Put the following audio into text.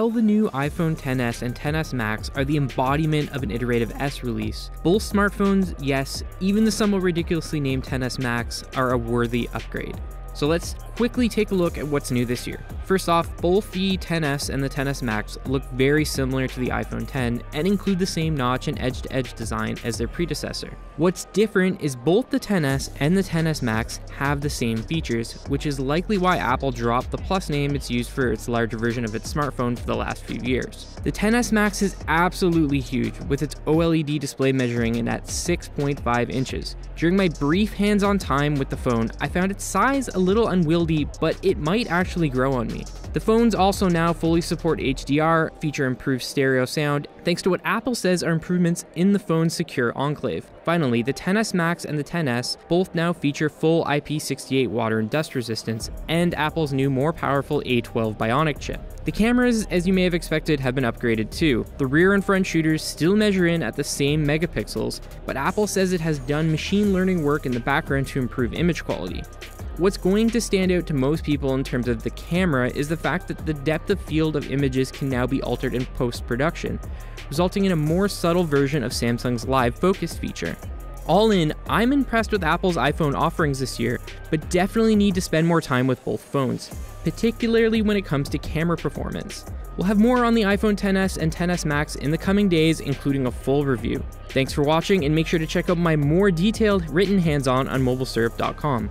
While the new iPhone XS and XS Max are the embodiment of an iterative S release, both smartphones, yes, even the somewhat ridiculously named XS Max, are a worthy upgrade. So let's quickly take a look at what's new this year. First off, both the XS and the XS Max look very similar to the iPhone X and include the same notch and edge-to-edge design as their predecessor. What's different is both the XS and the XS Max have the same features, which is likely why Apple dropped the Plus name it's used for its larger version of its smartphone for the last few years. The XS Max is absolutely huge, with its OLED display measuring in at 6.5 inches. During my brief hands-on time with the phone, I found its size a little unwieldy, but it might actually grow on me. The phones also now fully support HDR, feature improved stereo sound, thanks to what Apple says are improvements in the phone's secure enclave. Finally, the XS Max and the XS both now feature full IP68 water and dust resistance, and Apple's new more powerful A12 Bionic chip. The cameras, as you may have expected, have been upgraded too. The rear and front shooters still measure in at the same megapixels, but Apple says it has done machine learning work in the background to improve image quality. What's going to stand out to most people in terms of the camera is the fact that the depth of field of images can now be altered in post-production, resulting in a more subtle version of Samsung's live focus feature. All in, I'm impressed with Apple's iPhone offerings this year, but definitely need to spend more time with both phones, particularly when it comes to camera performance. We'll have more on the iPhone XS and XS Max in the coming days, including a full review. Thanks for watching, and make sure to check out my more detailed written hands-on MobileSyrup.com.